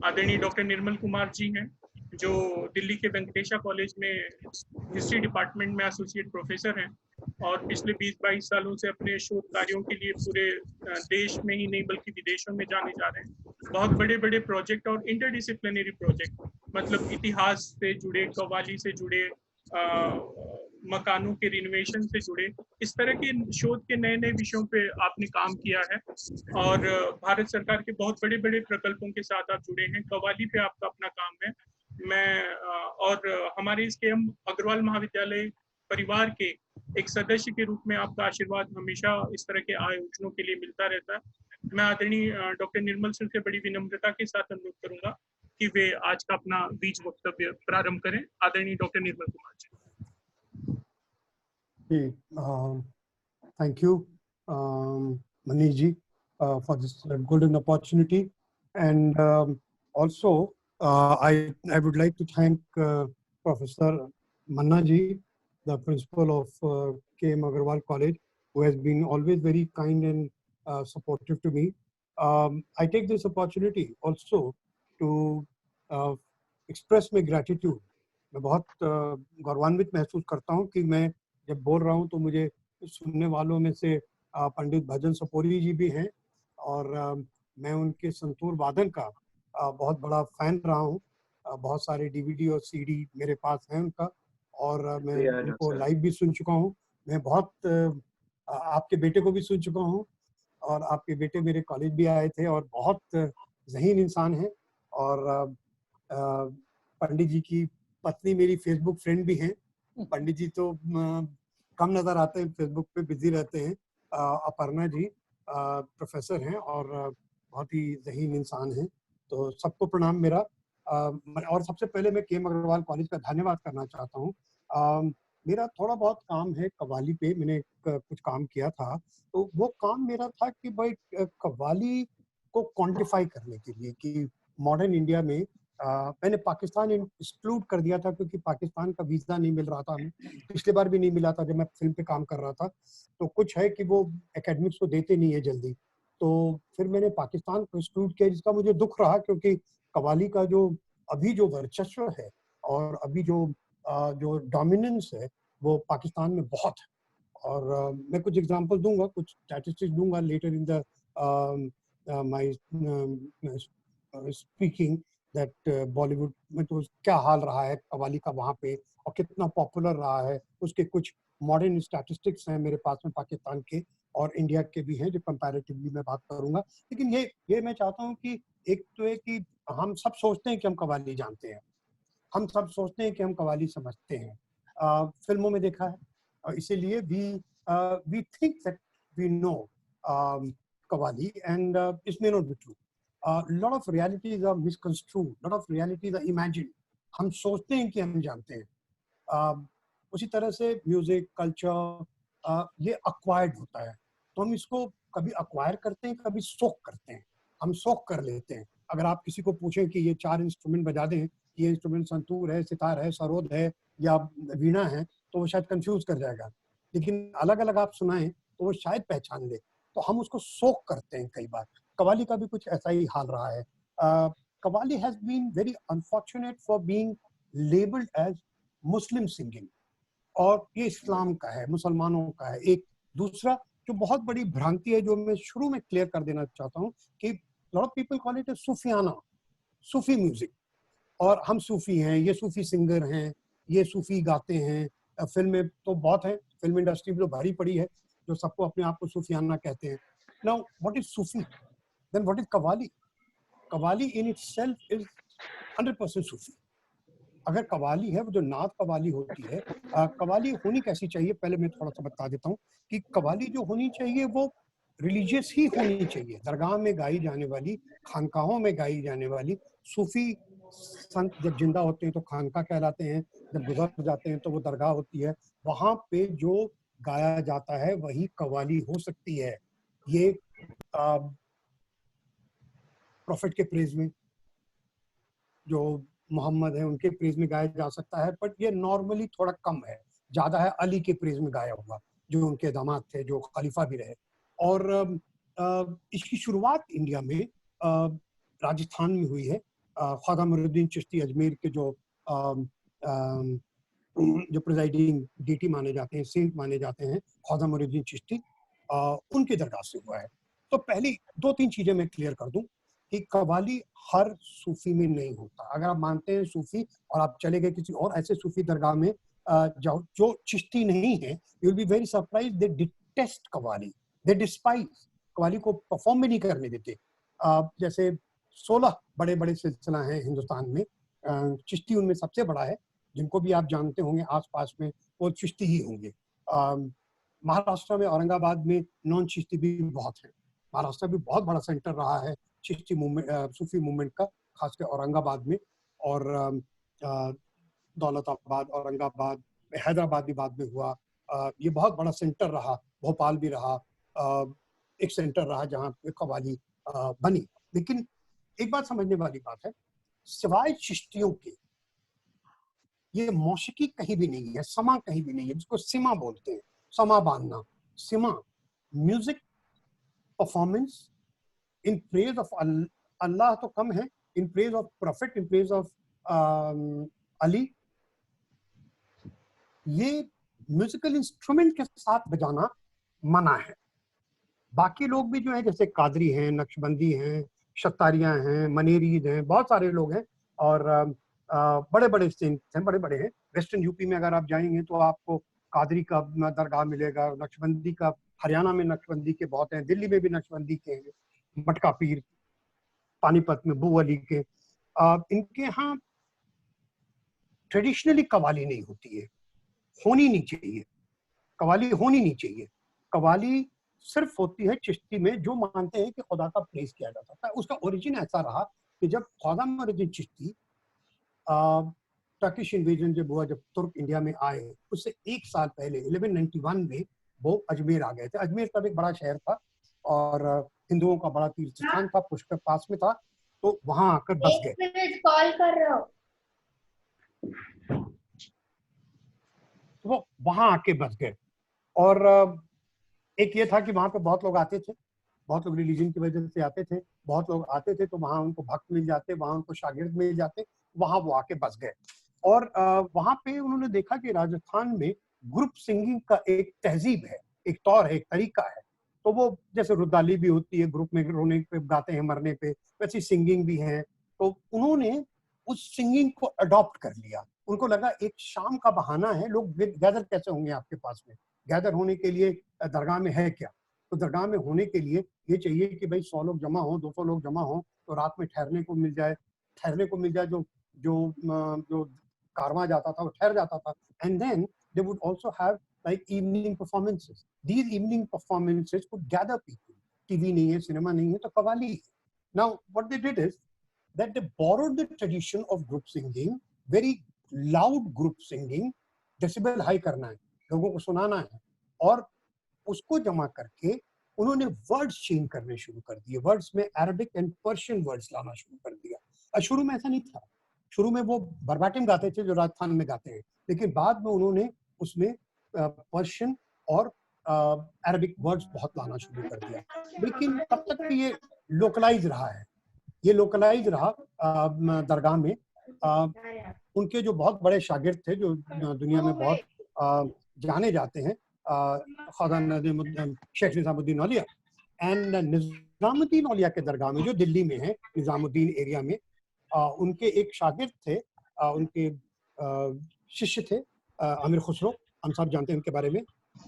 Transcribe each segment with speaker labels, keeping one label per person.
Speaker 1: आदरणीय डॉक्टर निर्मल कुमार जी हैं, जो दिल्ली के वेंकटेशा कॉलेज में हिस्ट्री डिपार्टमेंट में एसोसिएट प्रोफेसर हैं और पिछले 20-22 सालों से अपने शोध कार्यों के लिए पूरे देश में ही नहीं बल्कि विदेशों में जाने जा रहे हैं। बहुत बड़े-बड़े प्रोजेक्ट और इंटरडिसिप्लिनरी प्रोजेक्ट, मतलब इतिहास से जुड़े, कव्वाली से जुड़े, मकानों के रिनोवेशन से जुड़े, इस तरह के शोध के नए-नए विषयों पे आपने काम किया है और भारत सरकार के बहुत बड़े-बड़े प्रकल्पों के साथ आप जुड़े हैं। कव्वाली पे आपका अपना काम है। मैं और हमारे इस केएम अग्रवाल महाविद्यालय परिवार के एक सदस्य के रूप में आपका आशीर्वाद हमेशा इस तरह के आयोजनों के लिए मिलता रहता है। मैं आदरणीय डॉक्टर निर्मल सर से बड़ी विनम्रता के साथ अनुरोध करूंगा कि वे आज का अपना बीज वक्तव्य प्रारंभ करें। आदरणीय doctor Nirmal Kumar ji.
Speaker 2: Thank you, Manish ji, for this golden opportunity, and also I would like to thank Professor Manna ji, the principal of KM Agarwal College, who has been always very kind and supportive to me. I take this opportunity also to express my gratitude. मैं बहुत गौरवान्वित महसूस करता हूँ कि मैं जब बोल रहा हूँ तो मुझे सुनने वालों में से पंडित भजन सपोरी जी भी हैं और मैं उनके संतूर वादन का बहुत बड़ा फैन रहा हूँ। बहुत सारे डीवीडी और सीडी मेरे पास हैं उनका और मैं उनको लाइव भी सुन चुका हूँ। मैं बहुत आपके बेटे को भी सुन चुका हूँ और आपके बेटे मेरे कॉलेज भी आए थे और बहुत ज़हीन इंसान हैं। और पंडित जी की पत्नी मेरी फेसबुक फ्रेंड भी हैं। पंडित जी तो कम नजर आते हैं, फेसबुक पे बिजी रहते हैं। अपर्णा जी प्रोफेसर हैं और बहुत ही ज़हीन इंसान हैं, तो सबको प्रणाम मेरा। और सबसे पहले मैं केएम अग्रवाल कॉलेज का धन्यवाद करना चाहता हूँ। मेरा थोड़ा बहुत काम है कव्वाली पे, मैंने कुछ काम किया था, तो वो काम मेरा था कि भाई कव्वाली को क्वांटिफाई करने के लिए कि मॉडर्न इंडिया में मैंने पाकिस्तान एक्सक्लूड कर दिया था क्योंकि पाकिस्तान का वीज़ा नहीं मिल रहा था हमें। पिछली बार भी नहीं मिला था जब मैं फिल्म पे काम कर रहा था। तो कुछ है कि वो एकेडमिक्स को देते नहीं है जल्दी, तो फिर मैंने पाकिस्तान को एक्सक्लूड किया, जिसका मुझे दुख रहा क्योंकि कव्वाली का जो अभी जो वर्चस्व है और अभी जो डोमिनेंस है वो पाकिस्तान में बहुत है। और मैं कुछ एग्जांपल दूंगा, कुछ स्टैटिस्टिक्स दूंगा later in the my speaking that Bollywood में तो क्या हाल रहा है कव्वाली का वहाँ पे और कितना पॉपुलर रहा है। उसके कुछ मॉडर्न स्टैटिस्टिक्स हैं मेरे पास में पाकिस्तान के और इंडिया के भी हैं जो कंपैरेटिवली मैं बात करूंगा। लेकिन ये मैं चाहता हूँ कि एक तो है कि हम सब सोचते हैं कि हम कव्वाली जानते हैं, हम सब सोचते हैं कि हम कव्वाली समझते हैं, फिल्मों में देखा है, इसीलिए we think that we know qawwali and it may not be true. lot of realities are misconstrued, lot of realities are imagined. हम सोचते हैं कि हम जानते हैं। उसी तरह से म्यूजिक कल्चर ये अक्वायर्ड होता है, तो हम इसको कभी अक्वायर करते हैं, कभी सोख करते हैं। हम सोख कर लेते हैं। अगर आप किसी को पूछें कि ये 4 इंस्ट्रूमेंट बजा दें, ये इंस्ट्रूमेंट संतूर है, सितार है, सरोद है या वीणा है, तो वो शायद कंफ्यूज कर जाएगा। लेकिन अलग अलग आप सुनाएं तो वो शायद पहचान ले। तो हम उसको सोख करते हैं कई बार। कव्वाली का भी कुछ ऐसा ही हाल रहा है। Qawwali has been very unfortunate for being labelled as Muslim singing, और ये इस्लाम का है, मुसलमानों का है। एक दूसरा जो बहुत बड़ी भ्रांति है जो मैं शुरू में क्लियर कर देना चाहता हूँ कि lot of people call it सूफियाना, सूफी म्यूजिक, और हम सूफी हैं, ये सूफी सिंगर हैं, ये सूफी गाते हैं। फिल्में तो बहुत है, फिल्म इंडस्ट्री में तो भरी पड़ी है जो सबको अपने आप को सूफियाना कहते हैं। Now what is Sufi? Then what is Qawwali? Qawwali in itself is 100% सूफी। अगर कव्वाली है, वो जो नात कव्वाली होती है, कव्वाली होनी कैसी चाहिए पहले मैं थोड़ा सा बता देता हूँ कि कव्वाली जो होनी चाहिए वो रिलीजियस ही होनी चाहिए। दरगाह में गाई जाने वाली, खानकाहों में गाई जाने वाली, सूफी संत जब जिंदा होते हैं तो खानका कहलाते हैं, जब गुजर जाते हैं तो वो दरगाह होती है। वहाँ पे जो गाया जाता है वही कव्वाली हो सकती है। ये प्रॉफिट के प्रेज में, जो मोहम्मद है उनके प्रेज में गाया जा सकता है, बट ये नॉर्मली थोड़ा कम है। ज्यादा है अली के प्रेज में गाया हुआ, जो उनके दामाद थे, जो खलीफा भी रहे। और इसकी शुरुआत इंडिया में राजस्थान में हुई है। ख्वाजा मुइनुद्दीन चिश्ती अजमेर के जो प्रिजाइडिंग डीटी माने जाते हैं, सेंट माने जाते हैं, ख्वाजा मुइनुद्दीन चिश्ती, उनकी दरगाह से हुआ है। तो पहली 2-3 चीजें मैं क्लियर कर दूं कि कव्वाली हर सूफी में नहीं होता। अगर आप मानते हैं सूफी और आप चले गए किसी और ऐसे सूफी दरगाह में जो चिश्ती नहीं है, you will be very surprise, they detest qawwali, they despise qawwali को परफॉर्म भी नहीं करने देते। जैसे 16 बड़े बड़े सिलसिला हैं हिंदुस्तान में, चिश्ती उनमें सबसे बड़ा है, जिनको भी आप जानते होंगे आसपास में वो चिश्ती ही होंगे। महाराष्ट्र में औरंगाबाद में नॉन चिश्ती भी बहुत है। महाराष्ट्र भी बहुत बड़ा सेंटर रहा है चिश्ती मूवमेंट, सूफी मूवमेंट का, खासकर औरंगाबाद में, और दौलताबाद, औरंगाबाद, हैदराबाद भी बाद में हुआ। ये बहुत बड़ा सेंटर रहा, भोपाल भी रहा, एक सेंटर रहा जहाँ पे कव्वाली बनी। लेकिन एक बात समझने वाली बात है, सिवाय चिश्तियों के ये मौसीकी कहीं भी नहीं है, समा कहीं भी नहीं है, जिसको सिमा बोलते हैं, समा बांधना, सिमा, music performance in praise of Allah तो कम है, in praise of prophet, in praise of Ali, ये म्यूजिकल इंस्ट्रूमेंट के साथ बजाना मना है। बाकी लोग भी जो है, जैसे कादरी हैं, नक्शबंदी हैं, शतारियां हैं, मनेरीज हैं, बहुत सारे लोग हैं, और बड़े बड़े सेंट्स हैं, बड़े बड़े हैं। वेस्टर्न यूपी में अगर आप जाएंगे तो आपको कादरी का दरगाह मिलेगा, नक्शबंदी का, हरियाणा में नक्शबंदी के बहुत हैं, दिल्ली में भी नक्शबंदी के हैं, मटका पीर, पानीपत में बू अली के। इनके यहाँ ट्रेडिशनली कव्वाली नहीं होती है, होनी नहीं चाहिए, कव्वाली होनी नहीं चाहिए। कव्वाली सिर्फ होती है चिश्ती में, जो मानते हैं कि खुदा का प्रेज किया जा सकता है। उसका ओरिजिन ऐसा रहा कि जब ख्वाजा मुइनुद्दीन चिश्ती टर्किश इन्वेजन जब हुआ, जब तुर्क इंडिया में आए, उससे 1 साल पहले 1191 में वो अजमेर आ गए थे। अजमेर तब एक बड़ा शहर था और हिंदुओं का बड़ा तीर्थ स्थान था, पुष्कर पास में था, तो वहां आकर बस गए।
Speaker 3: 1 मिनट कॉल कर रहा हूं।
Speaker 2: तो वो वहां आके बस गए, और एक ये था कि वहां पे बहुत लोग आते थे, बहुत लोग रिलीजन की वजह से आते थे, बहुत लोग आते थे, तो वहां उनको भक्त मिल जाते, वहां उनको शागिर्द मिल जाते, वहां वो आके बस गए। और वहां पे उन्होंने देखा कि राजस्थान में ग्रुप सिंगिंग का एक तहजीब है, एक तौर है, एक तरीका है। तो वो जैसे रुदाली भी होती है, ग्रुप में रोने पे गाते हैं, मरने पे, वैसी सिंगिंग भी है। तो उन्होंने उस सिंगिंग को अडॉप्ट कर लिया। उनको लगा एक शाम का बहाना है, लोग गैदर कैसे होंगे आपके पास में, गैदर होने के लिए दरगाह में है क्या? तो दरगाह में होने के लिए ये चाहिए कि भाई 100 लोग जमा हो, 200 लोग जमा हो, तो रात में ठहरने को मिल जाए, जो जो जो कारवां जाता था वो ठहर जाता था। And then they would also have like evening performances. These evening performances could gather people. TV नहीं है, सिनेमा नहीं है, तो कव्वाली है। Now what they did is that they borrowed the tradition of group singing, very loud group singing, decibel high करना है, लोगों को सुनाना है, और उसको जमा करके उन्होंने वर्ड्स चेंज करने शुरू कर दिए। वर्ड्स में अरबिक एंड पर्शियन वर्ड्स लाना शुरू कर दिया। शुरू में ऐसा नहीं था, शुरू में वो वर्बाटिम गाते थे जो राजस्थान में गाते हैं, लेकिन बाद में उन्होंने उसमें पर्शियन और अरबिक वर्ड्स बहुत लाना शुरू कर दिया। लेकिन तब तक ये लोकलाइज रहा है, ये लोकलाइज रहा दरगाह में। उनके जो बहुत बड़े शागिर्द थे, जो दुनिया में बहुत जाने जाते हैं, ख्वाजा शेख निजामुद्दीन औलिया एंड निजामुद्दीन औलिया के दरगाह में, जो दिल्ली में है, निजामुद्दीन एरिया में, उनके एक शागिर्द थे, उनके शिष्य थे आमिर खुसरो, हम सब जानते हैं उनके बारे में।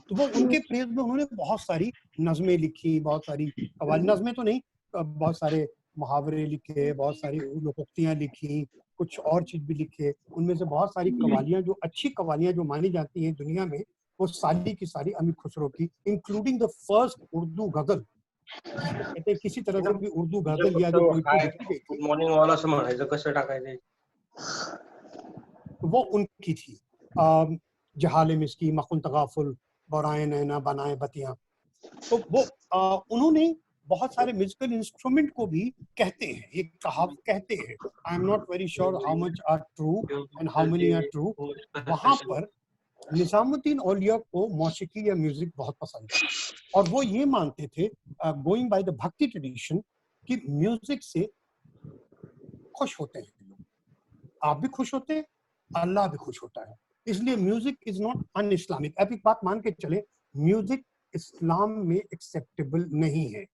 Speaker 2: तो वो उनके प्रेज में उन्होंने बहुत सारी नज़में लिखी, बहुत सारी कव्वाली, नज़में तो नहीं, बहुत सारे मुहावरे लिखे, बहुत सारी लोकोक्तियां लिखी, कुछ और चीज भी लिखे। उनमें से बहुत सारी कव्वालियां, जो अच्छी कव्वालियां जो मानी जाती हैं दुनिया में, वो सारी की सारी अमीर खुसरो की, इंक्लूडिंग द फर्स्ट उर्दू गजल, कहते हैं किसी तरह से भी उर्दू गजल या जो पोइट्री लिखी गई थी,
Speaker 4: मॉर्निंग वाला समाज कसं टाकायचं,
Speaker 2: वो उनकी थी। जहाले मिस्की, मखुन तगाफुल, बौराए नैना, बनाए बतियां। तो वो उन्होंने बहुत सारे म्यूजिकल इंस्ट्रूमेंट को भी कहते हैं, ये कहावत कहते हैं, I am not very sure how much are true and how many are true. वहां पर निजामुद्दीन औलिया को मौसीकी या म्यूजिक बहुत पसंद था, और वो ये मानते थे, गोइंग बाय द भक्ति ट्रेडिशन, कि म्यूजिक से खुश होते हैं लोग, आप भी खुश होते हैं, अल्लाह भी खुश होता है। इसलिए music is not an Islamic. अब एक बात मान के चले, म्यूजिक इस्लाम में एक्सेप्टेबल नहीं है,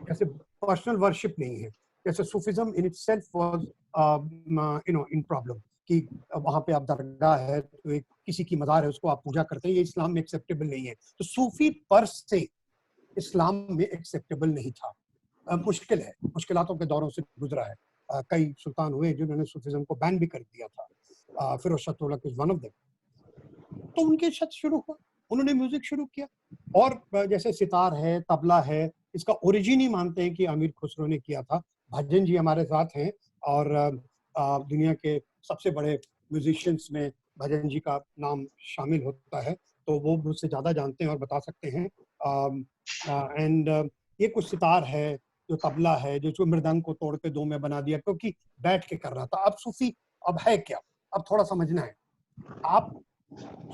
Speaker 2: जैसे पर्सनल वर्शिप नहीं है, जैसे Sufism in itself was in problem कि वहां पे आप दरगाह है तो एक किसी की मज़ार है उसको आप पूजा करते हैं, ये इस्लाम में एक्सेप्टेबल नहीं है। तो सूफी पर से इस्लाम में एक्सेप्टेबल नहीं था। मुश्किल है, मुश्किलातों के दौरों से गुजरा है। कई सुल्तान हुए जिन्होंने सूफिज्म को बैन भी कर दिया था। Firoz Shah Tughlaq is one of them. तो उनके साथ शुरू हुआ, उन्होंने म्यूजिक शुरू किया। और जैसे सितार है, तबला है, इसका ओरिजिन ही मानते हैं कि अमीर खुसरो ने किया था। भजन जी हमारे साथ हैं और दुनिया के सबसे बड़े म्यूजिशियंस में भजन जी का नाम शामिल होता है, तो वो मुझसे ज़्यादा जानते हैं और बता सकते हैं। एंड ये कुछ सितार है, जो तबला है, जो मृदंग को तोड़ के दो में बना दिया क्योंकि बैठ के कर रहा था। अब सूफी अब है क्या, अब थोड़ा समझना है। आप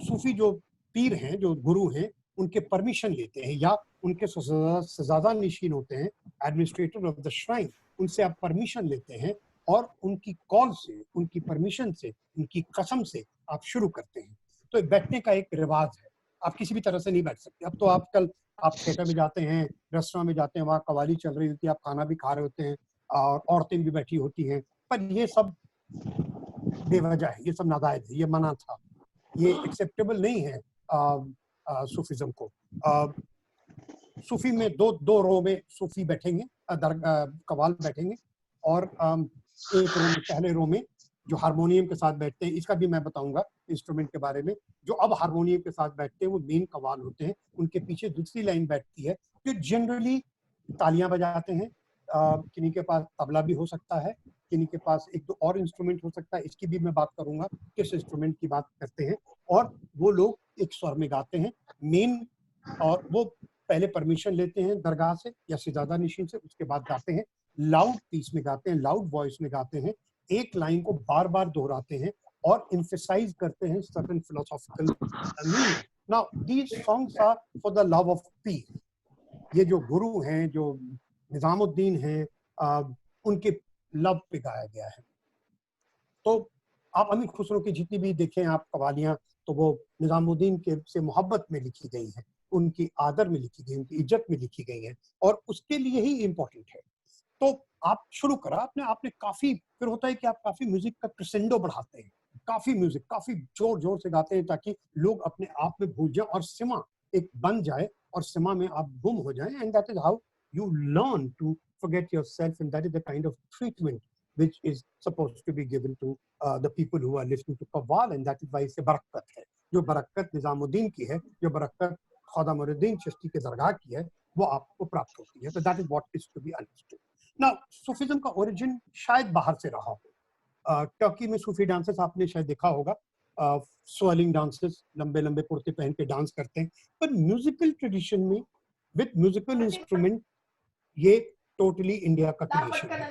Speaker 2: सूफी जो पीर हैं, जो गुरु हैं, उनके परमिशन लेते हैं या उनके सजादा निशीन होते हैं, एडमिनिस्ट्रेटर ऑफ द श्राइन, उनसे आप परमिशन लेते हैं और उनकी कॉल से, उनकी परमिशन से, उनकी कसम से आप शुरू करते हैं। तो बैठने का एक रिवाज है, आप किसी भी तरह से नहीं बैठ सकते। अब तो आजकल आप थिएटर में जाते हैं, रेस्टोरेंट में जाते हैं, वहाँ कवाली चल रही होती है, आप खाना भी खा रहे होते हैं और औरतें भी बैठी होती हैं, पर ये सब बेवजह है, ये सब नाजायज है, ये मना था, ये एक्सेप्टेबल नहीं है सूफिज्म को। सूफी में दो रो में सूफी बैठेंगे, कवाल बैठेंगे और एक रो में, पहले रो में जो हारमोनियम के साथ बैठते हैं, इसका भी मैं बताऊंगा इंस्ट्रूमेंट के बारे में। जो अब हारमोनियम के साथ बैठते हैं वो मेन कवाल होते हैं, उनके पीछे दूसरी लाइन बैठती है जो जनरली तालियां बजाते हैं। किन्हीं के पास तबला भी हो सकता है, किन्हीं के पास एक दो और इंस्ट्रूमेंट हो सकता है, इसकी भी मैं बात करूंगा किस इंस्ट्रूमेंट की बात करते हैं। और वो लोग एक स्वर में गाते हैं मेन, और वो पहले परमिशन लेते हैं दरगाह से या सिजादा निशीन से, उसके बाद गाते हैं, लाउड पीस में गाते हैं, लाउड वॉइस में गाते हैं, एक लाइन को बार बार दोहराते हैं और एम्फसाइज करते हैं certain philosophical meaning. Now these songs are for the love of peace. ये जो गुरु हैं, जो निजामुद्दीन हैं, उनके लव पे गाया गया है। तो आप अमीर खुसरो की जितनी भी देखें आप कवालियां, तो वो निजामुद्दीन के से मोहब्बत में लिखी गई हैं, उनकी आदर में लिखी गई, उनकी इज्जत में लिखी गई हैं और उसके लिए ही इम्पोर्टेंट है। तो आप शुरू करा आपने आपने काफी, फिर होता है कि आप काफी म्यूजिक का क्रेसेंडो बढ़ाते हैं, काफी म्यूजिक काफी जोर जोर से गाते हैं ताकि लोग अपने आप में भूल जाएं और सिमा एक बन जाए और सिमा में आप गुम हो जाएं। And that is how you learn to forget yourself, and that is the kind of treatment which is supposed to be given to the people who are listening to Qawwal, and that is why इसे बरकत है। जो बरकत निजामुद्दीन की है, जो बरकत ख्वाजा मुइनुद्दीन चिश्ती के दरगाह की है, वो आपको प्राप्त होती है। तो that is what is to be understood. Now sufism का ओरिजिन शायद बाहर से रहा हो। टर्की में सूफी डांसेस आपने शायद देखा होगा, स्वेलिंग डांसेस, लंबे लंबे कुर्ते पहन के डांस करते हैं, पर म्यूजिकल ट्रेडिशन में विद म्यूजिकल इंस्ट्रूमेंट ये टोटली इंडिया का क्रिएशन है।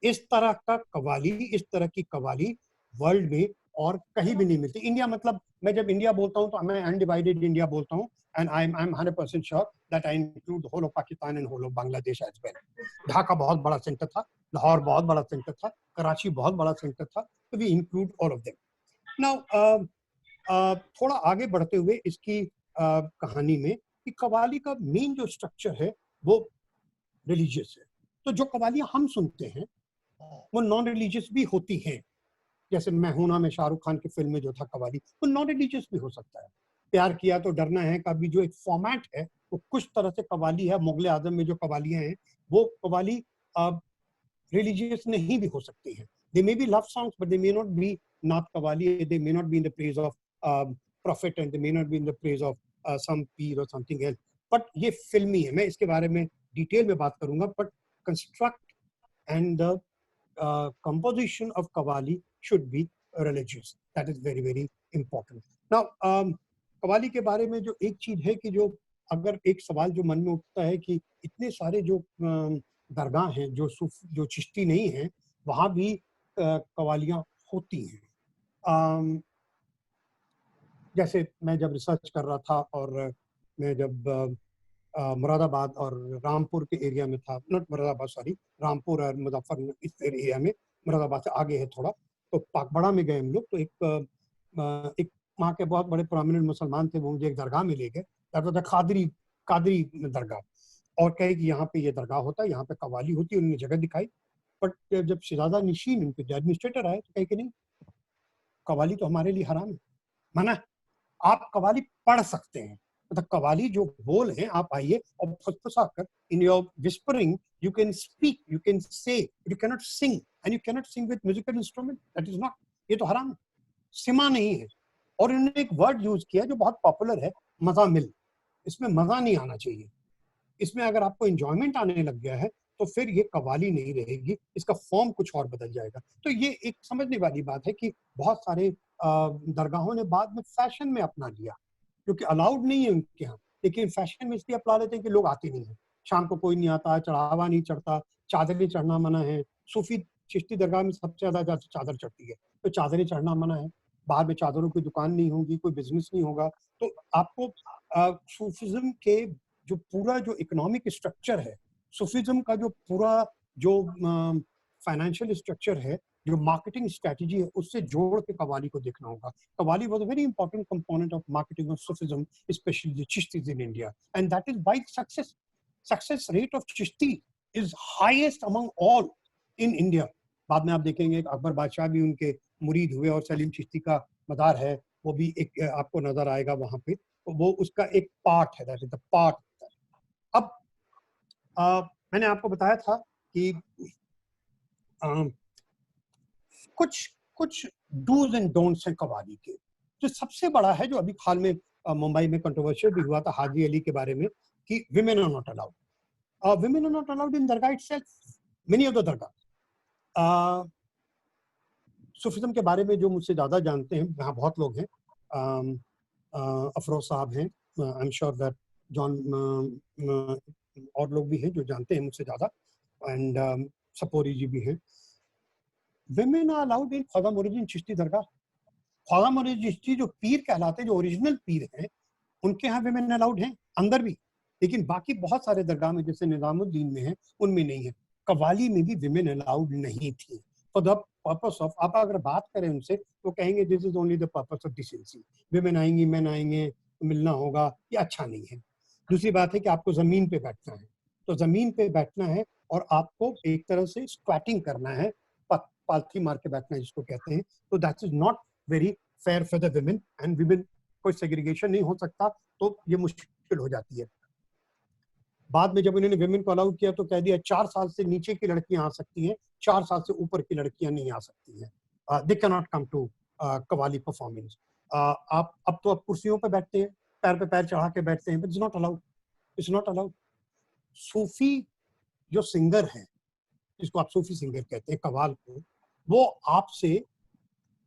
Speaker 2: इस तरह का कवाली, इस तरह की कवाली वर्ल्ड में और कहीं भी नहीं मिलती। इंडिया मतलब, मैं जब इंडिया बोलता हूँ तो मैं अनडिवाइडेड इंडिया बोलता हूँ, and I am 100% sure that I include whole of Pakistan and whole of Bangladesh as well. Dhaka बहुत बड़ा सेंटर था, लाहौर बहुत बड़ा सेंटर था, कराची बहुत बड़ा सेंटर था, तो we include all of them. Now थोड़ा आगे बढ़ते हुए इसकी कहानी में कि कवाली का मेन जो स्ट्रक्चर है वो रिलीजियस है। तो जो कवालियां हम सुनते हैं वो नॉन रिलीजियस भी होती हैं, जैसे मैं हूं ना में शाहरुख खान की फिल्म में जो था कवाली, वो नॉन रिलीजियस भी हो सकता है। प्यार किया तो डरना है का भी जो एक फॉर्मेट है वो कुछ तरह से कवाली है। मुगले आजम में जो कवालियां हैं वो कवाली रिलीजियस नहीं भी हो सकती हैं। They may be love songs but they may not be नात qawwali, they may not be in the praise of prophet and they may not be in the praise of some पीर और समथिंग एल्स। बट ये फिल्मी है, मैं इसके बारे में डिटेल में बात करूंगा। But construct and the composition of Qawwali should be religious. That is very very important. Now qawwali के बारे में जो एक चीज है कि जो अगर एक सवाल जो मन में उठता है कि इतने सारे जो दरगाह हैं जो चिश्ती नहीं हैं, वहाँ भी कव्वालियाँ होती हैं। जैसे मैं जब रिसर्च कर रहा था और मैं जब मुरादाबाद और रामपुर के एरिया में था, नॉट मुरादाबाद सॉरी, रामपुर और मुजफ्फर इस एरिया में, मुरादाबाद से आगे है थोड़ा, तो पाकबड़ा में गए हम लोग, तो एक वहाँ के बहुत बड़े प्रोमिनेंट मुसलमान थे, वो मुझे एक दरगाह में ले गए, कादरी दरगाह, और कहे कि यहाँ पे ये दरगाह होता है, यहाँ पे कव्वाली होती है, उन्होंने जगह दिखाई। बट जब शहजादा निशीन उनके जो एडमिनिस्ट्रेटर आए तो कहे कि नहीं, कव्वाली तो हमारे लिए हराम है, मना, आप कव्वाली पढ़ सकते हैं, मतलब कव्वाली जो बोल हैं, आप आइए और फुसफुसा कर in your whispering you can speak, you can say, you can not sing, and you can not sing with musical instrument, that is not, ये तो हराम है, सिमा नहीं है। और इन्होंने एक वर्ड यूज किया जो बहुत पॉपुलर है, मज़ामिल, इसमें मजा नहीं आना चाहिए, इसमें अगर आपको एंजॉयमेंट आने लग गया है तो फिर ये कव्वाली नहीं रहेगी, इसका फॉर्म कुछ और बदल जाएगा। तो ये एक समझने वाली बात है कि बहुत सारे दरगाहों ने बाद में फैशन में अपना लिया, क्योंकि अलाउड नहीं है उनके यहाँ, लेकिन फैशन में इसलिए अपना लेते हैं कि लोग आते नहीं है, शाम को कोई नहीं आता, चढ़ावा नहीं चढ़ता, चादरें चढ़ना मना है। सूफी चिश्ती दरगाह में सबसे ज्यादा चादर चढ़ती है, तो चादरें चढ़ना मना है, बाहर में चादरों की दुकान नहीं होगी, कोई बिजनेस नहीं होगा। तो आपको सूफिज्म के जो पूरा जो इकोनॉमिक स्ट्रक्चर है, सूफिज्म का जो पूरा जो फाइनेंशियल स्ट्रक्चर है, जो मार्केटिंग स्ट्रेटजी है, उससे जोड़ के कव्वाली को देखना होगा। Qawwali was a very important component of marketing of Sufism, specially the Chishtis in India, and that is why success rate of Chishti is highest among all in India. बाद में आप देखेंगे अकबर बादशाह भी उनके मुरीद हुए, और सलीम चिश्ती का मदार है, वो भी एक आपको नजर आएगा वहां पे, तो वो उसका एक पार्ट है, दैट इज द पार्ट। अब मैंने आपको बताया था कि कुछ कुछ डूज एंड डोंट्स हैं कव्वाली के। जो सबसे बड़ा है, जो अभी हाल में मुंबई में कंट्रोवर्शियल भी हुआ था हाजी अली के बारे में, कि women are not allowed, women are not allowed in dargah itself, many of the dargah. Sufism के बारे में जो मुझसे ज्यादा जानते हैं, यहाँ बहुत लोग हैं, अफरोज साहब हैं, I am sure that John, और लोग भी हैं जो जानते हैं मुझसे ज्यादा, एंड सपोरी जी भी हैं। Women are allowed in Khwaja Moinuddin Chishti dargah. Khwaja Moinuddin Chishti जो पीर कहलाते हैं, जो ओरिजिनल पीर हैं, उनके यहाँ विमेन अलाउड हैं अंदर भी, लेकिन बाकी बहुत सारे दरगाह में जैसे निजामुद्दीन में है, उनमें नहीं है। कव्वाली में भी विमेन अलाउड नहीं थी, फॉर द पर्पस ऑफ, आप अगर बात करें उनसे तो कहेंगे this is only the purpose of decency, women आएंगी, मैन आएंगे, मिलना होगा, ये अच्छा नहीं है। दूसरी बात है कि आपको जमीन पे बैठना है, तो जमीन पे बैठना है और आपको एक तरह से स्क्वैटिंग करना है, पालथी मार के बैठना है जिसको कहते हैं, तो that is not very fair for the women, and women कोई सेग्रीगेशन नहीं हो सकता, तो ये मुश्किल हो जाती है। बाद में जब उन्होंने विमेन को अलाउ किया तो कह दिया 4 साल से नीचे की लड़कियां आ सकती हैं, 4 साल से ऊपर की लड़कियां नहीं आ सकती हैं, they can not come to qawwali performance. आप अब तो आप कुर्सियों पे बैठते हैं, पैर पे पैर चढ़ा के बैठते हैं, but it's not allowed, it's not allowed. सूफी जो सिंगर है, जिसको आप सूफी सिंगर कहते हैं कव्वाल को, वो आपसे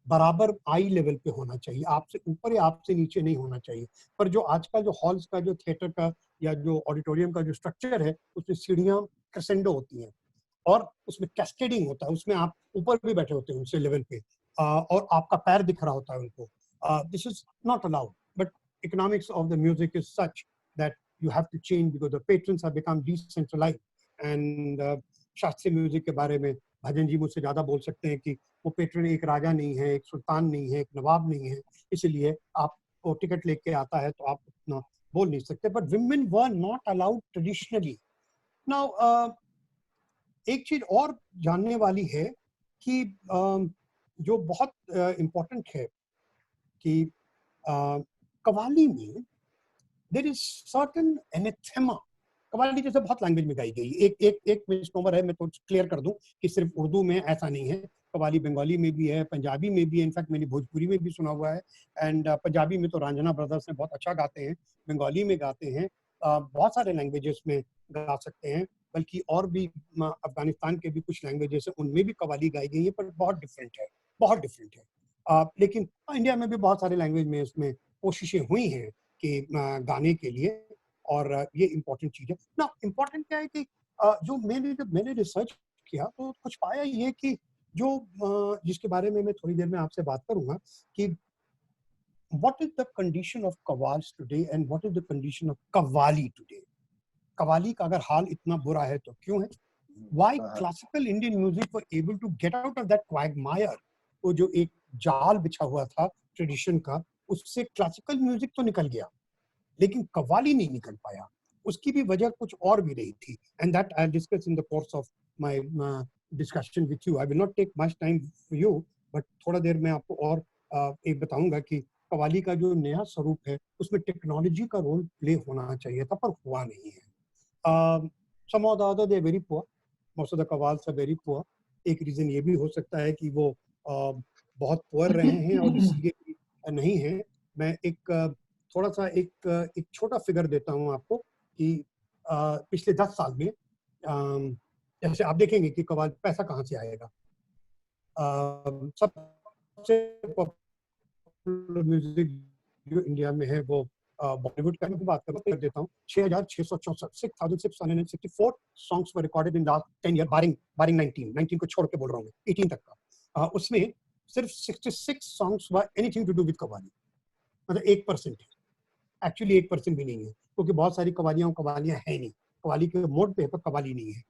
Speaker 2: बराबर आई लेवल पे होना चाहिए, आपसे ऊपर या आपसे नीचे नहीं होना चाहिए। पर जो आजकल जो हॉल्स का, जो थिएटर का या जो ऑडिटोरियम का जो स्ट्रक्चर है, उसमें सीढ़ियां क्रेसेंडो होती हैं और उसमें कैस्केडिंग होता है, उसमें आप ऊपर भी बैठे होते हैं उनसे लेवल पे, और आपका पैर दिख रहा होता है उनको। This is not allowed, but economics of the music is such that you have to change because the patrons have become decentralized, and शास्त्रीय म्यूजिक के बारे में भजन जी मुझसे ज्यादा बोल सकते हैं कि वो पेट्रन एक राजा नहीं है, एक सुल्तान नहीं है, एक नवाब नहीं है, इसलिए आप वो टिकट लेके आता है तो आप उतना बोल नहीं सकते। But women were not allowed traditionally. Now एक चीज और जानने वाली है कि जो बहुत इम्पोर्टेंट है कि कव्वाली में देयर इज सर्टेन एनेथेमा। कव्वाली जैसे बहुत लैंग्वेज में गाई गई, एक मिसनोमर है, मैं तो क्लियर कर दूं कि सिर्फ उर्दू में ऐसा नहीं है, कव्वाली बंगाली में भी है, पंजाबी में भी है, इनफैक्ट मैंने भोजपुरी में भी सुना हुआ है, एंड पंजाबी में तो रंजना ब्रदर्स ने बहुत अच्छा गाते हैं, बंगाली में गाते हैं, बहुत सारे लैंग्वेजेस में गा सकते हैं, बल्कि और भी अफगानिस्तान के भी कुछ लैंग्वेजेस हैं, उनमें भी कव्वाली गाई गई है, पर बहुत डिफरेंट है, बहुत डिफरेंट है। लेकिन इंडिया में भी बहुत सारे लैंग्वेज में इसमें कोशिशें हुई हैं कि गाने के लिए, और ये इम्पोर्टेंट चीज है ना। इम्पोर्टेंट क्या है कि जो मैंने रिसर्च किया तो कुछ पाया ये कि जो जिसके बारे में मैं थोड़ी देर में आपसे बात करूंगा कि what is the condition of qawwals today and what is the condition of qawwali today. Qawwali का अगर हाल इतना बुरा है तो क्यों है, why classical Indian music were able to get out of that quagmire, वो जो एक जाल बिछा हुआ था ट्रेडिशन का, उससे क्लासिकल म्यूजिक तो निकल गया लेकिन कव्वाली नहीं निकल पाया। उसकी भी वजह कुछ और भी रही थी, and that I discuss in the course of my discussion with you. I will not take much time for you, but थोड़ा देर में आपको और एक बताऊंगा कि कव्वाली का जो नया स्वरूप है उसमें टेक्नोलॉजी का रोल प्ले होना चाहिए था, पर हुआ नहीं है। Some of the other they very poor, most of the qawwals are very poor. एक रीजन ये भी हो सकता है कि वो बहुत पुअर रहे हैं और इसलिए नहीं है। मैं एक थोड़ा सा एक छोटा फिगर देता हूं आपको कि पिछले 10 साल में जैसे आप देखेंगे कि कव्वाल पैसा कहाँ से आएगा। सबसे पॉपुलर म्यूजिक जो इंडिया में है वो बॉलीवुड का मैं बात कर देता हूँ। 6,664 songs were recorded in last 10 year, barring 19 को छोड़ के बोल रहा हूँ मैं, 18 तक का। उसमें सिर्फ 66 songs were anything to do with qawwali, मतलब 1% है। एक्चुअली 1% भी नहीं है, क्योंकि बहुत सारी कव्वालियां हैं नहीं, कव्वाली के मोड पे पर कव्वाली नहीं है।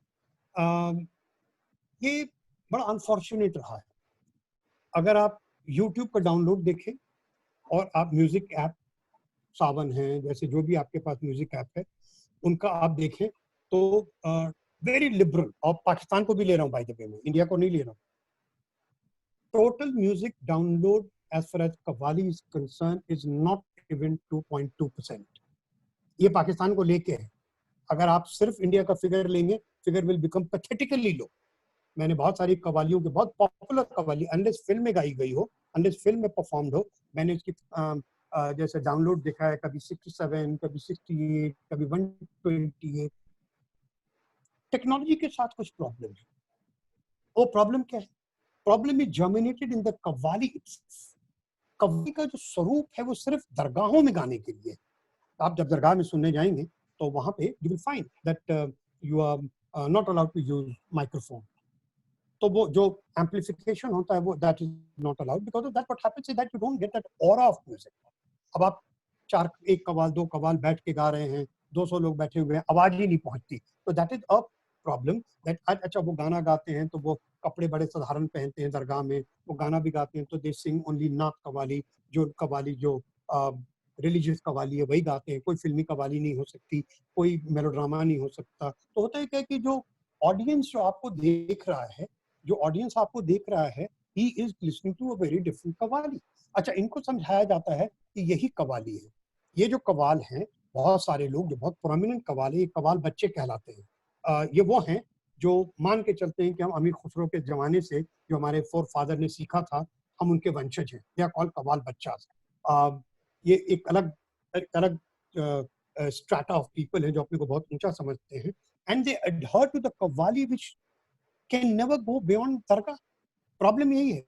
Speaker 2: ये बड़ा अनफॉर्चुनेट रहा है। अगर आप YouTube पर डाउनलोड देखें और आप म्यूजिक ऐप सावन है, जैसे जो भी आपके पास म्यूजिक ऐप है उनका आप देखें तो वेरी लिबरल, और पाकिस्तान को भी ले रहा हूँ बाय द वे में, इंडिया को नहीं ले रहा हूँ। Total music download as far as qawwali is concerned is not even 2.2%. ये पाकिस्तान को लेके है। अगर आप सिर्फ इंडिया का फिगर लेंगे, फिगर विल बिकम पैथेटिकली लो। मैंने बहुत सारी कव्वालियों के, बहुत पॉपुलर कव्वाली, अनलेस फिल्म में गाई गई हो, अनलेस फिल्म में परफॉर्म्ड हो, मैंने उसकी जैसे डाउनलोड देखा है, कभी 67, कभी 68, कभी 128। टेक्नोलॉजी के साथ कुछ प्रॉब्लम है। वो प्रॉब्लम क्या है? Problem is germinated in the qawwali. Qawwali का जो स्वरूप है वो सिर्फ दरगाहों में गाने के लिए। आप जब दरगाह में सुनने जाएंगे तो वहां पे you will find that you are not allowed to use microphone. तो वो जो एम्पलीफिकेशन होता है वो that is not allowed, because of that what happens is that you don't get that aura of music. अब आप एक कव्वाल, 2 कव्वाल बैठ के गा रहे हैं, 200 लोग बैठे हुए हैं, आवाज ही नहीं पहुंचती, तो that is a problem. That अच्छा वो गाना गाते हैं तो वो कपड़े बड़े साधारण पहनते हैं दरगाह में, वो गाना भी गाते हैं तो दे सिंग ओनली नात कव्वाली, जो कव्वाली जो रिलीजियस कव्वाली है वही गाते हैं। कोई फिल्मी कव्वाली नहीं हो सकती, कोई मेलोड्रामा नहीं हो सकता। तो होता है क्या कि जो ऑडियंस जो आपको देख रहा है, जो ऑडियंस आपको देख रहा है, he is listening to a very different qawwali. अच्छा, इनको समझाया जाता है कि यही कव्वाली है। ये जो कव्वाल हैं, बहुत सारे लोग जो बहुत प्रोमिनेंट कव्वाल है, ये कव्वाल बच्चे कहलाते हैं। ये वो हैं जो मान के चलते हैं कि हम अमीर खुसरो के जमाने से जो हमारे फोर फादर ने सीखा था, हम उनके वंशज हैं। They are called Qawwal Bachchas. ये एक अलग स्ट्रैटा ऑफ पीपल है जो अपने को बहुत ऊंचा समझते हैं, and they adhere to the qawwali which can never go beyond dargah. Problem यही है,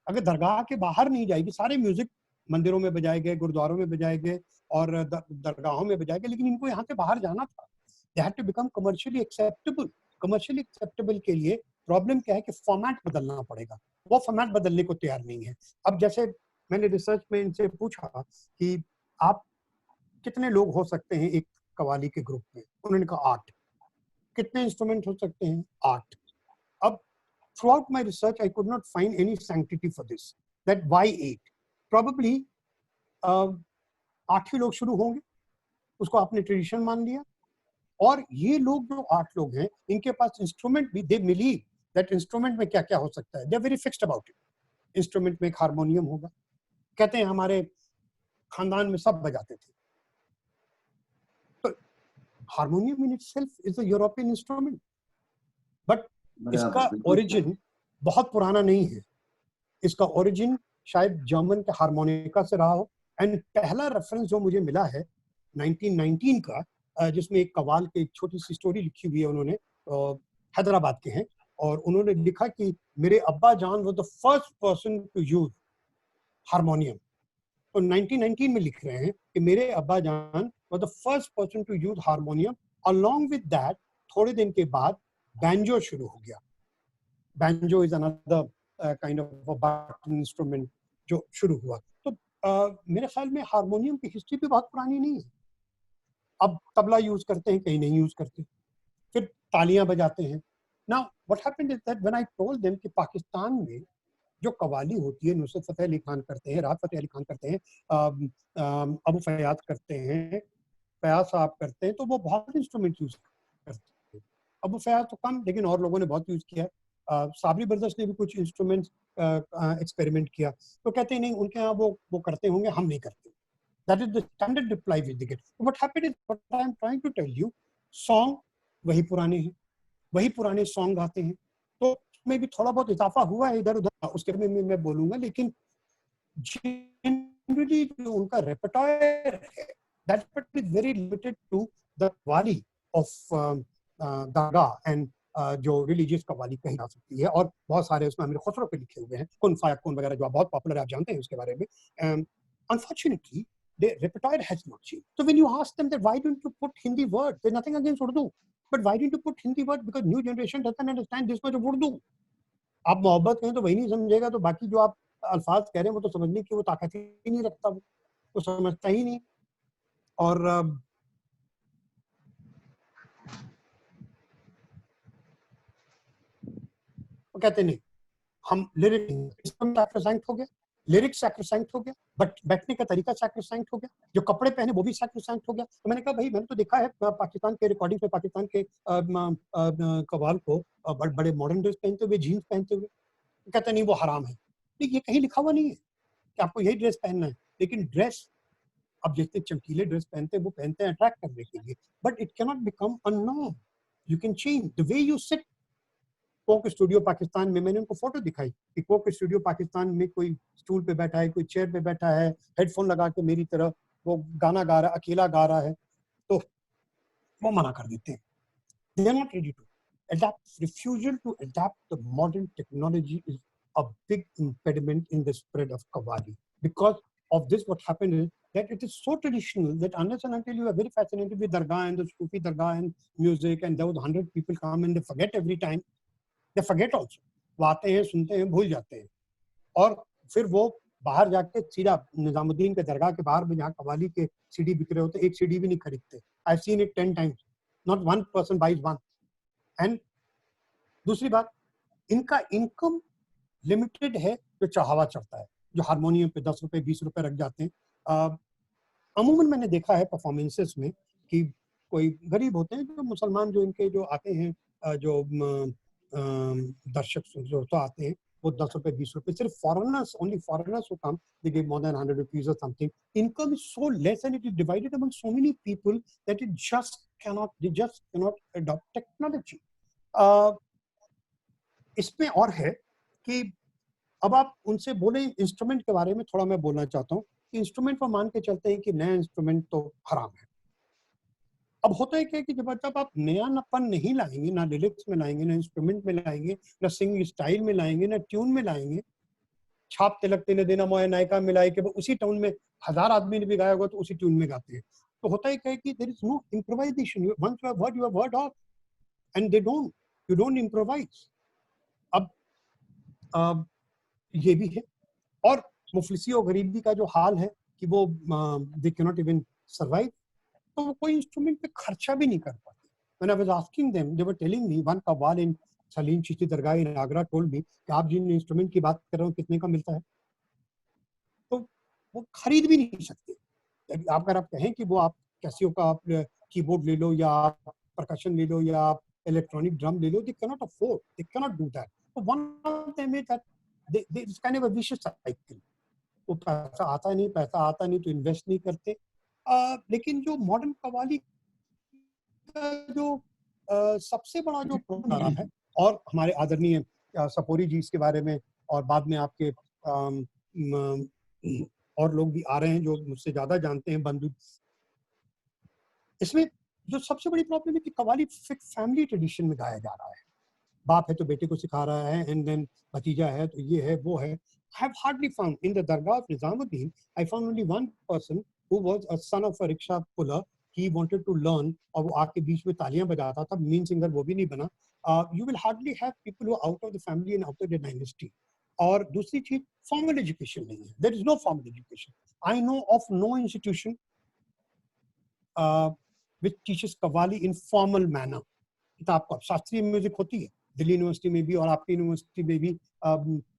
Speaker 2: अगर दरगाह के बाहर नहीं जाएगी, सारे म्यूजिक मंदिरों में बजाए गए, गुरुद्वारों में बजाए गए और दरगाहों में बजाए गए, लेकिन इनको यहाँ से बाहर जाना था। They had to become commercially acceptable. Commercially acceptable के लिए प्रॉब्लम क्या है कि फॉर्मेट बदलना पड़ेगा। वो फॉर्मेट बदलने को तैयार नहीं है। अब जैसे मैंने रिसर्च में इनसे पूछा कि आप कितने लोग हो सकते हैं एक कव्वाली के ग्रुप में, उन्होंने कहा 8। कितने इंस्ट्रूमेंट हो सकते हैं? 8। अब throughout my research I could not find any sanctity for this, that why 8? Probably 8 ही लोग शुरू होंगे, उसको आपने ट्रेडिशन मान लिया। और ये लोग जो 8 लोग हैं, इनके पास इंस्ट्रूमेंट भी, दे बिलीव दैट इंस्ट्रूमेंट में क्या क्या हो सकता है, they are very fixed about it. Instrument में एक हारमोनियम होगा, कहते हैं हमारे खानदान में सब बजाते थे। तो harmonium in itself is a European instrument, but इसका ओरिजिन बहुत पुराना नहीं है। इसका ओरिजिन शायद जर्मन के हारमोनिका से रहा हो। एंड पहला रेफरेंस जो मुझे मिला है 1919 का, जिसमें एक कव्वाल की एक छोटी सी स्टोरी लिखी हुई है उन्होंने, हैदराबाद के हैं, और उन्होंने लिखा कि मेरे अब्बा जान वो the first person to use harmonium. तो 1919 में लिख रहे हैं कि मेरे अब्बा जान वो the first person to use harmonium. Along with that थोड़े दिन के बाद बैंजो शुरू हो गया। Banjo is another kind of a button instrument जो शुरू हुआ। तो मेरे ख्याल में हारमोनियम की हिस्ट्री भी बहुत पुरानी नहीं है। अब तबला यूज करते हैं, कहीं नहीं यूज करते, फिर तालियां बजाते हैं, Now what happened is that when I told them कि पाकिस्तान में जो कवाली होती है, नुसरत फतेह अली खान करते हैं, राहत फतेह अली खान करते हैं, अबू फयाज करते हैं, फयाज साहब करते हैं, तो वो बहुत इंस्ट्रूमेंट यूज करते हैं। अबू फयाज तो कम, लेकिन और लोगों ने बहुत यूज किया। साबरी ब्रदर्स ने भी कुछ इंस्ट्रूमेंट्स एक्सपेरिमेंट किया, तो कहते हैं नहीं उनके यहाँ वो करते होंगे, हम नहीं करते। That is the standard reply with they get. What happened is, what I am trying to tell you, song वही पुराने हैं, वही पुराने सॉन्ग गाते हैं, तो उसमें भी थोड़ा बहुत इजाफा हुआ है इधर उधर, उसके में मैं बोलूंगा, लेकिन जनरली जो उनका रेpertoire है, that is very limited to the qawwali of Dargah and जो रिलीजियस कव्वाली कही जा सकती है, और बहुत सारे उसमें अमीर खुसरो पे लिखे हुए हैं, कुन फाया कुन वगैरह जो बहुत पॉपुलर है, आप जानते हैं उसके बारे में। Unfortunately the repertoire has not changed. So when you ask them that why don't you put Hindi words, there's nothing against Urdu, but why don't you put Hindi words, because new generation doesn't understand this much of Urdu. आप मोहब्बत कहें तो वही नहीं समझेगा, तो बाकी जो आप अल्फाज कह रहे हैं वो तो समझने की वो ताकत ही नहीं रखता, वो समझता ही नहीं। और वो कहते नहीं हम लिरिक्स हो गया, लिरिक्स सैक्रोसैंक्ट हो गया, बट बैठने का तरीका सैक्रोसैंक्ट हो गया, जो कपड़े पहने वो भी सैक्रोसैंक्ट हो गया। तो मैंने कहा भाई मैंने तो देखा है पाकिस्तान के रिकॉर्डिंग में पाकिस्तान के कव्वाल को बड़े मॉडर्न ड्रेस पहनते हुए, जीन्स पहनते हुए। कहते नहीं वो हराम है, नहीं ये कहीं लिखा हुआ नहीं है कि आपको यही ड्रेस पहनना है, लेकिन ड्रेस अब जितने चमकीले ड्रेस पहनते हैं वो पहनते हैं अट्रैक्ट करने के लिए, but it can not become a norm. You can change the way you sit. Coke studio Pakistan में मैंने उनको फोटो दिखाई कि कोक स्टूडियो पाकिस्तान में कोई स्टूल पे बैठा है, कोई चेयर पे बैठा है, हेडफोन लगा के मेरी तरह वो गाना गा रहा है, अकेला गा रहा है, तो वो मना कर देते हैं। They are not ready to adapt. Refusal to adapt the modern technology is a big impediment in the spread of Qawwali. Because of this, what happened is that it is so traditional that unless and until you are very fascinated with Dargah and the Sufi Dargah and music, and those 100 people come and they forget every time, they forget also. वो आते हैं, सुनते हैं, भूल जाते हैं, और फिर वो बाहर जाके सीधा निजामुद्दीन के दरगाह के बाहर में जहाँ कव्वाली के सीडी बिक रहे होते, एक सीडी भी नहीं खरीदते। I've seen it 10 times. Not one person buys one. And दूसरी बात, इनका इनकम लिमिटेड है, जो चढ़ावा चढ़ता है, जो हारमोनियम पे 10 रुपए 20 रुपए रख जाते हैं। अमूमन मैंने देखा है परफॉर्मेंसेस में कि कोई गरीब होते हैं, जो मुसलमान जो इनके जो आते हैं, जो दर्शक जो तो आते हैं, वो 10 रुपए 20 रुपए, सिर्फ foreigners, only foreigners who come, they give more than 100 rupees or something. Income is so less and it is divided among so many people that it just cannot adopt technology. इसमें और है कि अब आप उनसे बोले इंस्ट्रूमेंट के बारे में, थोड़ा मैं बोलना चाहता हूँ कि इंस्ट्रूमेंट पर मान के चलते हैं कि नया इंस्ट्रूमेंट तो हराम है। अब होता है क्या कि जब आप नयापन नहीं लाएंगे, ना लिरिक्स में लाएंगे, ना इंस्ट्रूमेंट में लाएंगे, ना सिंगिंग स्टाइल में लाएंगे, ना ट्यून में लाएंगे, छाप तिलक तिले देना मोए नायका मिलाए के उसी ट्यून में 1000 आदमी ने भी गाया होगा तो उसी ट्यून में गाते हैं। तो होता है क्या है कि there is no improvisation. Once you have word of and they don't, you don't improvise. अब ये भी है, और मुफलिसी और गरीबी का जो हाल है कि वो दे कैन नॉट इवन सर्वाइव, तो वो कोई इंस्ट्रूमेंट पे खर्चा भी नहीं कर पाते। When I was asking them, they were telling me one qawwal in Salim Chishti Dargah in Agra told me कि आप जिन इंस्ट्रूमेंट की बात कर रहे हो कितने का मिलता है, तो वो खरीद भी नहीं सकते। आप अगर आप कहें कि वो आप कैसियो का आप कीबोर्ड ले लो, या आप परकशन ले लो, या आप इलेक्ट्रॉनिक ड्रम ले लो, they cannot afford, they cannot do that. So one of them is that it's kind of a vicious cycle. वो पैसा आता नहीं तो इन्वेस्ट नहीं करते। लेकिन जो मॉडर्न कव्वाली का जो सबसे बड़ा जो प्रॉब्लम है, और हमारे आदरणीय सपोरी जी इसके बारे में, और बाद में आपके और लोग भी आ रहे हैं जो मुझसे ज्यादा जानते हैं, बंधु, इसमें जो सबसे बड़ी प्रॉब्लम है कि कव्वाली फैमिली ट्रेडिशन में गाया जा रहा है। बाप है तो बेटे को सिखा रहा है, एंड देन भतीजा है तो ये है वो है। I have hardly found in the Dargah of Nizamuddin, I found only one person who was a son of a rickshaw puller. He wanted to learn, और वो आके बीच में तालियां बजाता था, मेन सिंगर वो भी नहीं बना। You will hardly have people who are out of the family and out of the dynasty. और दूसरी चीज, फॉर्मल एजुकेशन नहीं है, there is no formal education. I know of no institution which teaches Qawwali in formal manner. किताब का शास्त्रीय music होती है, दिल्ली यूनिवर्सिटी में भी और आपकी यूनिवर्सिटी में भी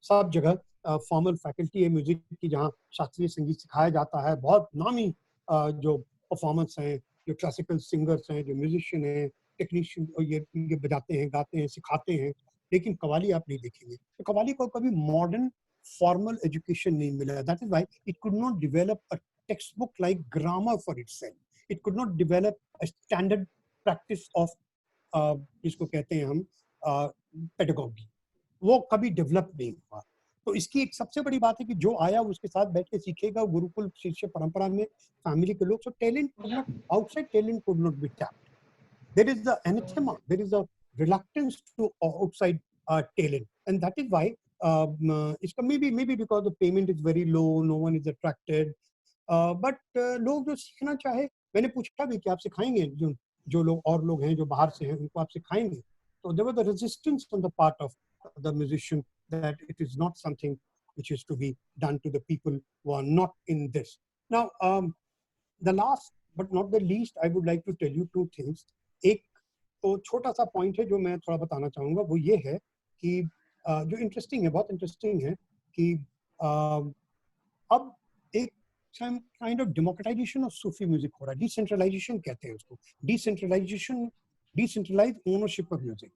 Speaker 2: सब जगह फॉर्मल फैकल्टी है म्यूजिक की, जहाँ शास्त्रीय संगीत सिखाया जाता है। बहुत नामी जो परफॉर्मर्स हैं, जो क्लासिकल सिंगर्स हैं, जो म्यूजिशियन हैं, टेक्नीशियन, ये बजाते हैं, गाते हैं, सिखाते हैं। लेकिन कव्वाली आप नहीं देखेंगे। तो कव्वाली को कभी मॉडर्न फॉर्मल एजुकेशन नहीं मिला। That is why it could not develop a text book like grammar for itself. It could not develop a standard practice of जिसको कहते हैं हम पेडागॉजी, वो कभी डेवलप नहीं हुआ। तो इसकी एक सबसे बड़ी बात है कि जो आया उसके साथ बैठ के सीखेगा। गुरुकुल शिष्य परंपरा में फैमिली के लोग, so talent could not, outside talent could not be tapped. There is the anathema, there is a reluctance to outside talent, and that is why it's maybe because the payment is very low, no one is attracted. But लोग जो सीखना चाहे, मैंने पूछा भी कि आप सिखाएंगे, जो लोग और लोग हैं जो बाहर से हैं उनको आप सिखाएंगे? So there was the resistance on the part of the musician that it is not something which is to be done to the people who are not in this. Now, the last but not the least, I would like to tell you two things. एक तो छोटा सा point है जो मैं थोड़ा बताना चाहूँगा, वो ये है कि जो इंटरेस्टिंग है, बहुत इंटरेस्टिंग है कि अब एक kind of democratisation of Sufi music हो रहा है। डिसेंट्रलाइजेशन कहते हैं उसको, डिसेंट्रलाइज ओनरशिप ऑफ म्यूजिक।